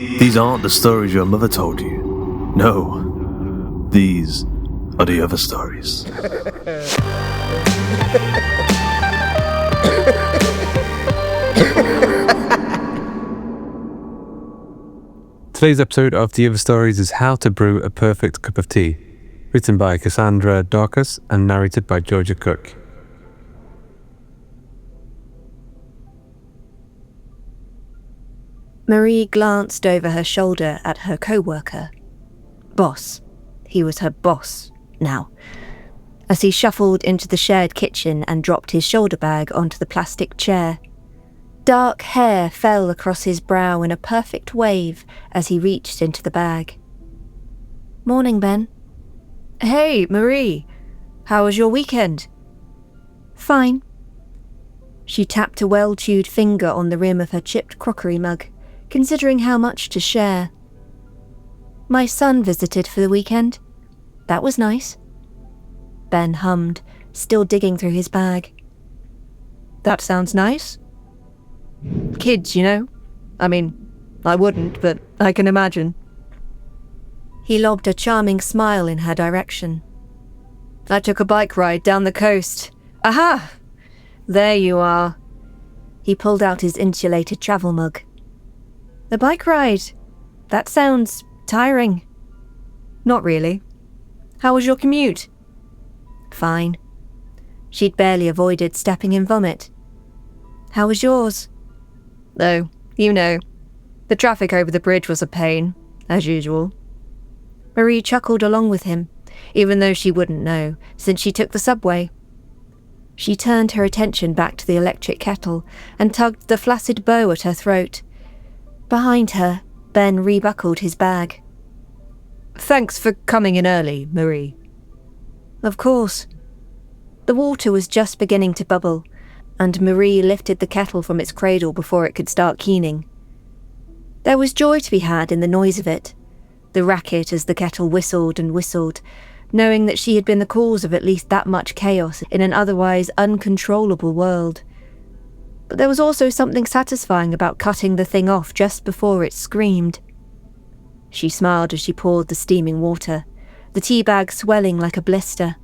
These aren't the stories your mother told you. No, these are the other stories. Today's episode of The Other Stories is How to Brew a Perfect Cup of Tea, written by Cassandra Darkus and narrated by Georgia Cook. Marie glanced over her shoulder at her co-worker. Boss. He was her boss now. As he shuffled into the shared kitchen and dropped his shoulder bag onto the plastic chair. Dark hair fell across his brow in a perfect wave as he reached into the bag. Morning, Ben. Hey, Marie. How was your weekend? Fine. She tapped a well-chewed finger on the rim of her chipped crockery mug, considering how much to share. My son visited for the weekend. That was nice. Ben hummed, still digging through his bag. That sounds nice. Kids, you know. I mean, I wouldn't, but I can imagine. He lobbed a charming smile in her direction. I took a bike ride down the coast. Aha! There you are. He pulled out his insulated travel mug. A bike ride? That sounds tiring. Not really. How was your commute? Fine. She'd barely avoided stepping in vomit. How was yours? Oh, you know. The traffic over the bridge was a pain, as usual. Marie chuckled along with him, even though she wouldn't know, since she took the subway. She turned her attention back to the electric kettle and tugged the flaccid bow at her throat. Behind her, Ben rebuckled his bag. Thanks for coming in early, Marie. Of course. The water was just beginning to bubble, and Marie lifted the kettle from its cradle before it could start keening. There was joy to be had in the noise of it, the racket as the kettle whistled and whistled, knowing that she had been the cause of at least that much chaos in an otherwise uncontrollable world. But there was also something satisfying about cutting the thing off just before it screamed. She smiled as she poured the steaming water, the tea bag swelling like a blister.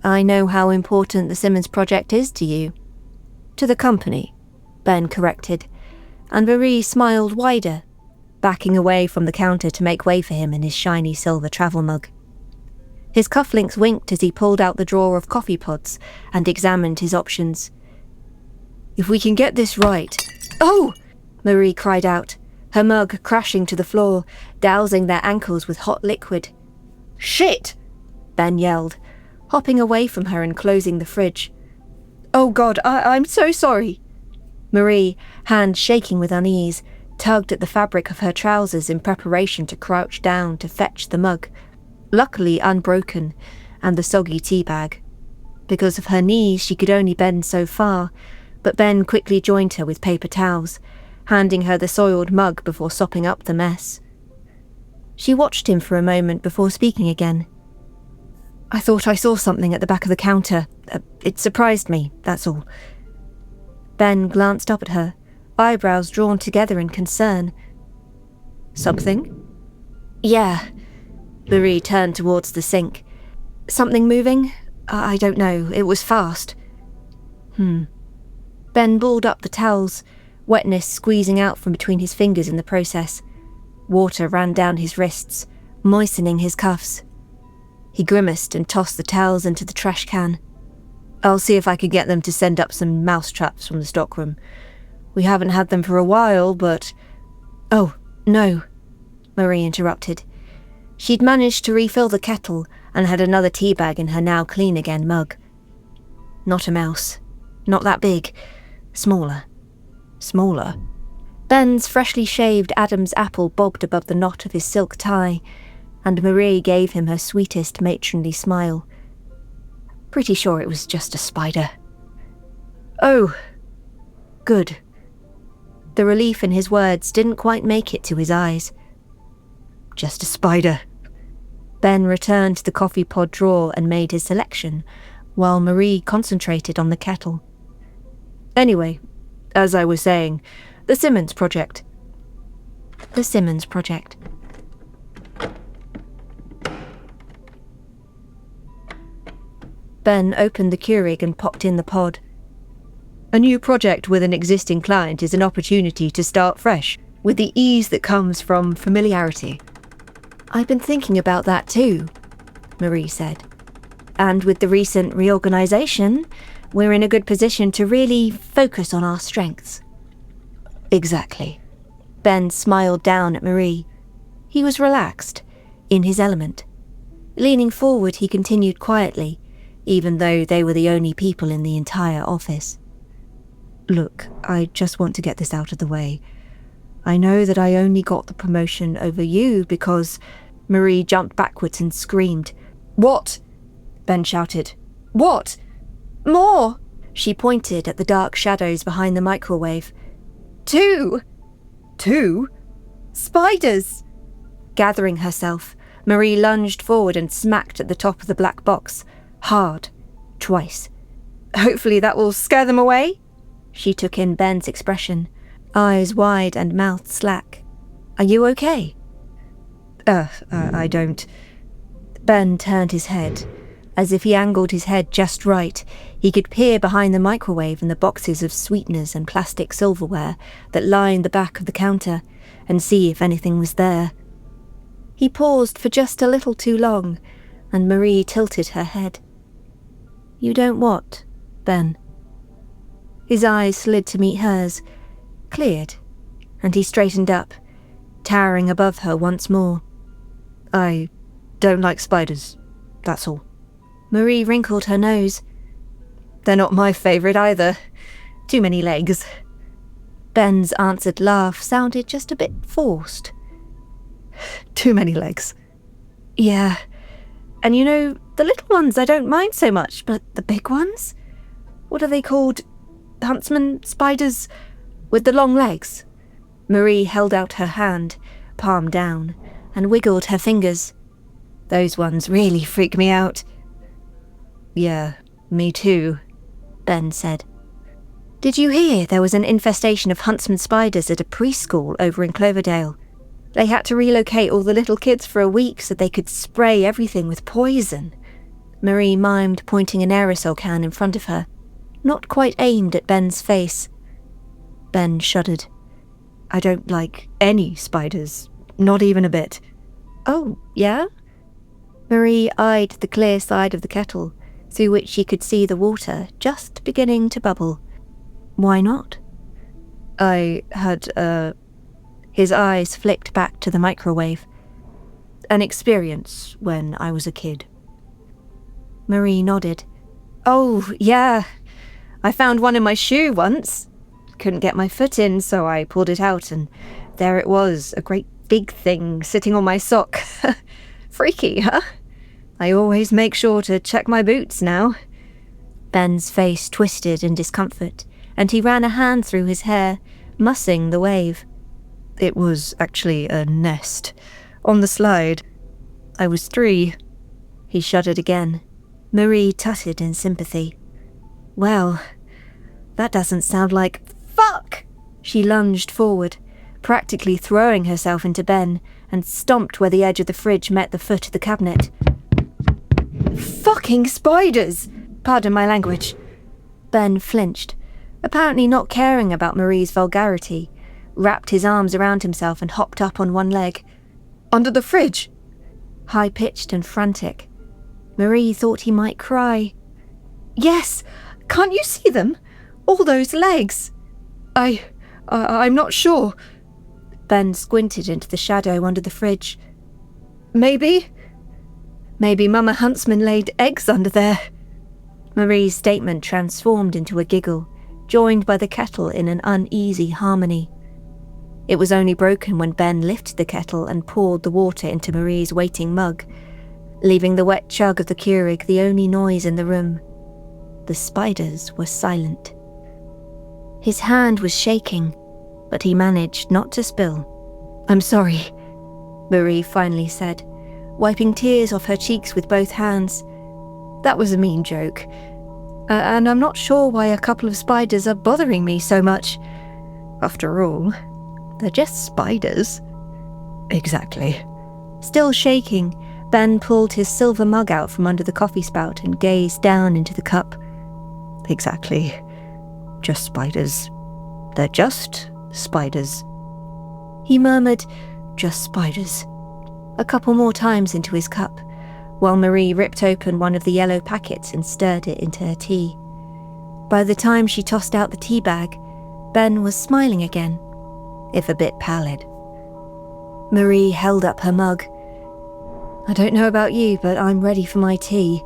I know how important the Simmons project is to you. To the company, Ben corrected, and Marie smiled wider, backing away from the counter to make way for him in his shiny silver travel mug. His cufflinks winked as he pulled out the drawer of coffee pods and examined his options. If we can get this right... Oh! Marie cried out, her mug crashing to the floor, dousing their ankles with hot liquid. Shit! Ben yelled, hopping away from her and closing the fridge. Oh God, I'm so sorry. Marie, hand shaking with unease, tugged at the fabric of her trousers in preparation to crouch down to fetch the mug, luckily unbroken, and the soggy tea bag. Because of her knees, she could only bend so far, but Ben quickly joined her with paper towels, handing her the soiled mug before sopping up the mess. She watched him for a moment before speaking again. I thought I saw something at the back of the counter. It surprised me, that's all. Ben glanced up at her, eyebrows drawn together in concern. Something? Yeah. Marie turned towards the sink. Something moving? I don't know. It was fast. Ben balled up the towels, wetness squeezing out from between his fingers in the process. Water ran down his wrists, moistening his cuffs. He grimaced and tossed the towels into the trash can. I'll see if I can get them to send up some mouse traps from the stockroom. We haven't had them for a while, but... Oh, no, Marie interrupted. She'd managed to refill the kettle and had another tea bag in her now clean again mug. Not a mouse. Not that big. Smaller. Smaller. Ben's freshly shaved Adam's apple bobbed above the knot of his silk tie, and Marie gave him her sweetest matronly smile. Pretty sure it was just a spider. Oh, good. The relief in his words didn't quite make it to his eyes. Just a spider. Ben returned to the coffee pod drawer and made his selection, while Marie concentrated on the kettle. Anyway, as I was saying, the Simmons project. The Simmons Project. Ben opened the Keurig and popped in the pod. A new project with an existing client is an opportunity to start fresh, with the ease that comes from familiarity. I've been thinking about that too, Marie said. And with the recent reorganisation, we're in a good position to really focus on our strengths. Exactly. Ben smiled down at Marie. He was relaxed, in his element. Leaning forward, he continued quietly, even though they were the only people in the entire office. Look, I just want to get this out of the way. I know that I only got the promotion over you because... Marie jumped backwards and screamed. What? Ben shouted. What? More! She pointed at the dark shadows behind the microwave. 2! 2? Spiders! Gathering herself, Marie lunged forward and smacked at the top of the black box. Hard. Twice. Hopefully that will scare them away? She took in Ben's expression, eyes wide and mouth slack. Are you okay? I don't... Ben turned his head. As if he angled his head just right, he could peer behind the microwave and the boxes of sweeteners and plastic silverware that lined the back of the counter and see if anything was there. He paused for just a little too long, and Marie tilted her head. You don't what, Ben? His eyes slid to meet hers, cleared, and he straightened up, towering above her once more. I don't like spiders, that's all. Marie wrinkled her nose. They're not my favourite either. Too many legs. Ben's answered laugh sounded just a bit forced. Too many legs. Yeah. And you know, the little ones I don't mind so much, but the big ones? What are they called? Huntsman spiders with the long legs? Marie held out her hand, palm down, and wiggled her fingers. Those ones really freak me out. Yeah, me too, Ben said. Did you hear there was an infestation of huntsman spiders at a preschool over in Cloverdale? They had to relocate all the little kids for a week so they could spray everything with poison. Marie mimed pointing an aerosol can in front of her, not quite aimed at Ben's face. Ben shuddered. I don't like any spiders, not even a bit. Oh, yeah? Marie eyed the clear side of the kettle, through which she could see the water just beginning to bubble. Why not? I had, His eyes flicked back to the microwave. An experience when I was a kid. Marie nodded. Oh, yeah. I found one in my shoe once. Couldn't get my foot in, so I pulled it out, and there it was, a great big thing sitting on my sock. Freaky, huh? I always make sure to check my boots now. Ben's face twisted in discomfort, and he ran a hand through his hair, mussing the wave. It was actually a nest. On the slide. I was 3. He shuddered again. Marie tutted in sympathy. Well, that doesn't sound like... Fuck! She lunged forward, practically throwing herself into Ben, and stomped where the edge of the fridge met the foot of the cabinet. Fucking spiders! Pardon my language. Ben flinched, apparently not caring about Marie's vulgarity, wrapped his arms around himself and hopped up on one leg. Under the fridge! High-pitched and frantic. Marie thought he might cry. Yes! Can't you see them? All those legs! I'm not sure. Ben squinted into the shadow under the fridge. Maybe Mama Huntsman laid eggs under there. Marie's statement transformed into a giggle, joined by the kettle in an uneasy harmony. It was only broken when Ben lifted the kettle and poured the water into Marie's waiting mug, leaving the wet chug of the Keurig the only noise in the room. The spiders were silent. His hand was shaking, but he managed not to spill. I'm sorry, Marie finally said, wiping tears off her cheeks with both hands. That was a mean joke. And I'm not sure why a couple of spiders are bothering me so much. After all, they're just spiders. Exactly. Still shaking, Ben pulled his silver mug out from under the coffee spout and gazed down into the cup. Exactly. Just spiders. They're just spiders. He murmured, "Just spiders," a couple more times into his cup, while Marie ripped open one of the yellow packets and stirred it into her tea. By the time she tossed out the tea bag, Ben was smiling again, if a bit pallid. Marie held up her mug. "I don't know about you, but I'm ready for my tea.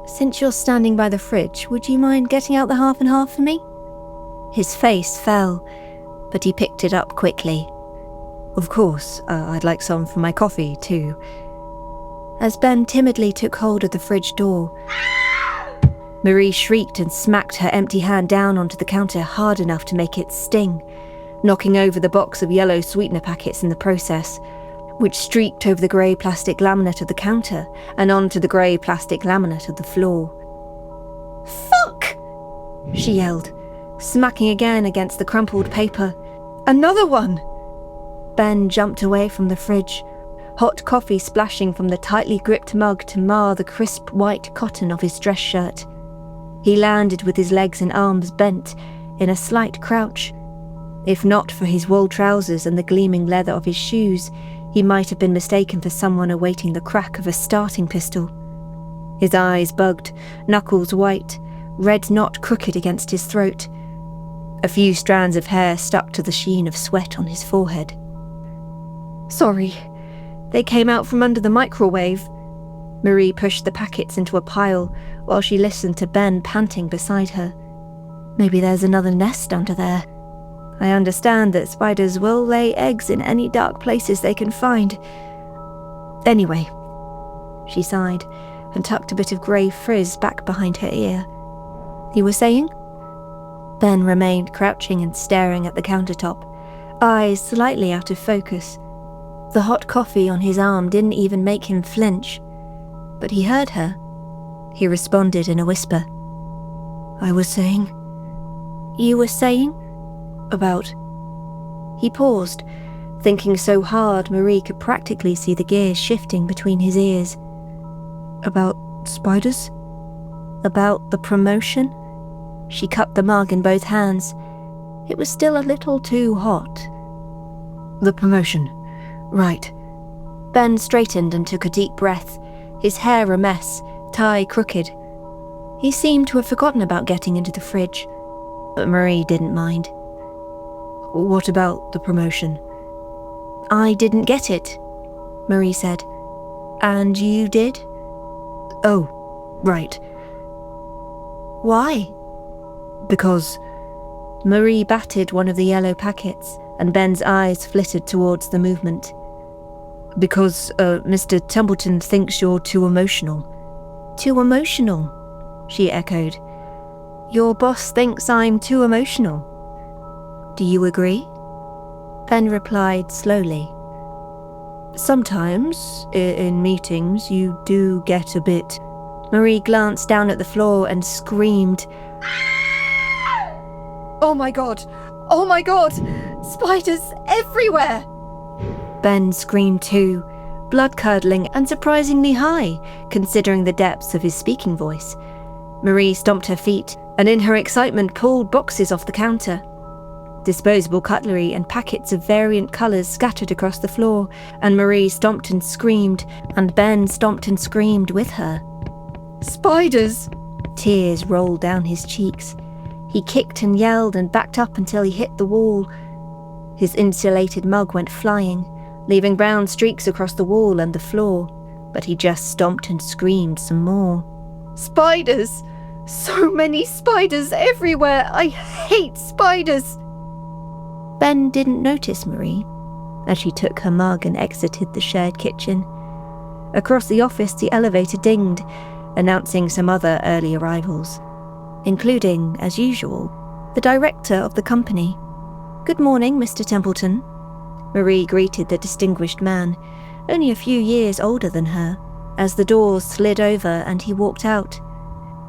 Since you're standing by the fridge, would you mind getting out the half and half for me?" His face fell, but he picked it up quickly. Of course, I'd like some for my coffee too. As Ben timidly took hold of the fridge door, Marie shrieked and smacked her empty hand down onto the counter hard enough to make it sting, knocking over the box of yellow sweetener packets in the process, which streaked over the grey plastic laminate of the counter and onto the grey plastic laminate of the floor. "Fuck!" she yelled, smacking again against the crumpled paper. "Another one!" Ben jumped away from the fridge, hot coffee splashing from the tightly gripped mug to mar the crisp white cotton of his dress shirt. He landed with his legs and arms bent, in a slight crouch. If not for his wool trousers and the gleaming leather of his shoes, he might have been mistaken for someone awaiting the crack of a starting pistol. His eyes bugged, knuckles white, red knot crooked against his throat. A few strands of hair stuck to the sheen of sweat on his forehead. "Sorry, they came out from under the microwave." Marie pushed the packets into a pile while she listened to Ben panting beside her. "Maybe there's another nest under there. I understand that spiders will lay eggs in any dark places they can find. Anyway," she sighed and tucked a bit of grey frizz back behind her ear. "You were saying?" Ben remained crouching and staring at the countertop, eyes slightly out of focus. The hot coffee on his arm didn't even make him flinch, but he heard her. He responded in a whisper. "I was saying." "You were saying? About?" He paused, thinking so hard Marie could practically see the gears shifting between his ears. "About spiders?" "About the promotion?" She cupped the mug in both hands. It was still a little too hot. "The promotion. Right." Ben straightened and took a deep breath, his hair a mess, tie crooked. He seemed to have forgotten about getting into the fridge, but Marie didn't mind. "What about the promotion?" "I didn't get it," Marie said. "And you did?" "Oh, right." "Why?" "Because..." Marie batted one of the yellow packets, and Ben's eyes flitted towards the movement. "Because, Mr. Templeton thinks you're too emotional." "Too emotional?" she echoed. "Your boss thinks I'm too emotional. Do you agree?" Ben replied slowly. "Sometimes, in meetings, you do get a bit..." Marie glanced down at the floor and screamed. "Oh my god! Oh my god! Spiders everywhere!" Ben screamed too, blood-curdling and surprisingly high, considering the depths of his speaking voice. Marie stomped her feet and in her excitement pulled boxes off the counter. Disposable cutlery and packets of variant colours scattered across the floor, and Marie stomped and screamed, and Ben stomped and screamed with her. "Spiders!" Tears rolled down his cheeks. He kicked and yelled and backed up until he hit the wall. His insulated mug went flying, leaving brown streaks across the wall and the floor, but he just stomped and screamed some more. "Spiders! So many spiders everywhere! I hate spiders!" Ben didn't notice Marie as she took her mug and exited the shared kitchen. Across the office, the elevator dinged, announcing some other early arrivals, including, as usual, the director of the company. "Good morning, Mr. Templeton." Marie greeted the distinguished man, only a few years older than her, as the doors slid over and he walked out.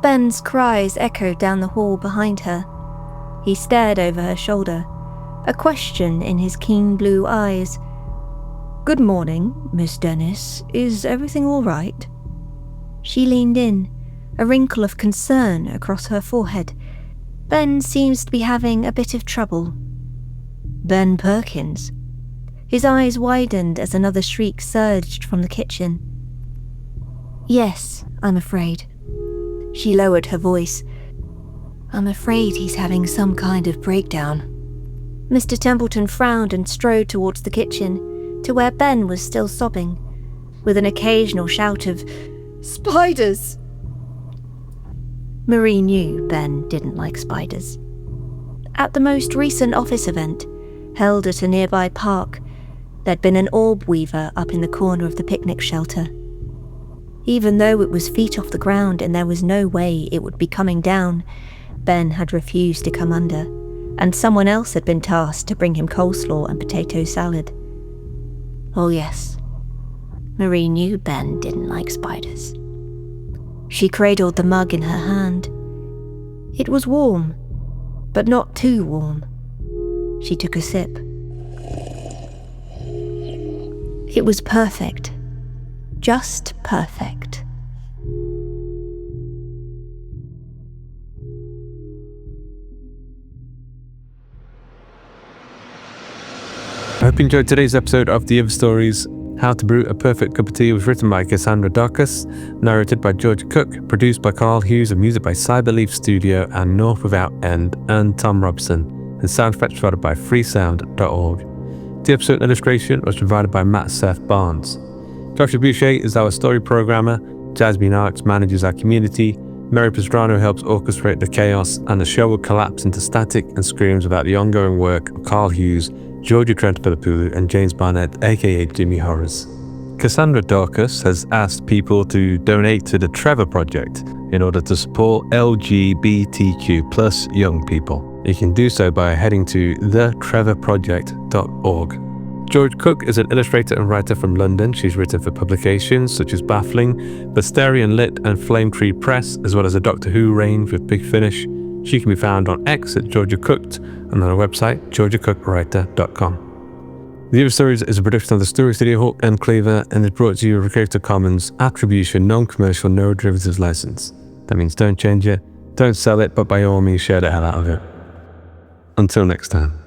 Ben's cries echoed down the hall behind her. He stared over her shoulder, a question in his keen blue eyes. Good morning, Miss Dennis. Is everything all right? She leaned in, a wrinkle of concern across her forehead. Ben seems to be having a bit of trouble. Ben Perkins. His eyes widened as another shriek surged from the kitchen. Yes, I'm afraid. She lowered her voice. I'm afraid he's having some kind of breakdown. Mr. Templeton frowned and strode towards the kitchen, to where Ben was still sobbing, with an occasional shout of, "Spiders!" Marie knew Ben didn't like spiders. At the most recent office event, held at a nearby park, there'd been an orb weaver up in the corner of the picnic shelter. Even though it was feet off the ground and there was no way it would be coming down, Ben had refused to come under, and someone else had been tasked to bring him coleslaw and potato salad. Oh yes, Marie knew Ben didn't like spiders. She cradled the mug in her hand. It was warm, but not too warm. She took a sip. It was perfect. Just perfect. I hope you enjoyed today's episode of The Other Stories. How to Brew a Perfect Cup of Tea was written by Cassandra Darkus, narrated by Georgia Cook, produced by Karl Hughes, and music by Cyberleaf Studio and North Without End and Tom Robson, and sound effects provided by freesound.org. The episode illustration was provided by Matt Seth Barnes. Dr. Boucher is our story programmer, Jasmine Arch manages our community, Mary Pastrano helps orchestrate the chaos, and the show will collapse into static and screams without the ongoing work of Karl Hughes, Georgia Triantafyllopoulou, and James Barnett, aka Jimmy Horrors. Cassandra Darkus has asked people to donate to the Trevor Project in order to support LGBTQ+ young people. You can do so by heading to thetrevorproject.org. George Cook is an illustrator and writer from London. She's written for publications such as Baffling, Basterian Lit, and Flame Tree Press, as well as a Doctor Who range with Big Finish. She can be found on X at Georgia Cooked and on our website, georgiacookwriter.com. The Other Stories is a production of the Story Studio Hawk and Cleaver and is brought to you with a Creative Commons Attribution Non-Commercial No Derivatives license. That means don't change it, don't sell it, but by all means share the hell out of it. Until next time.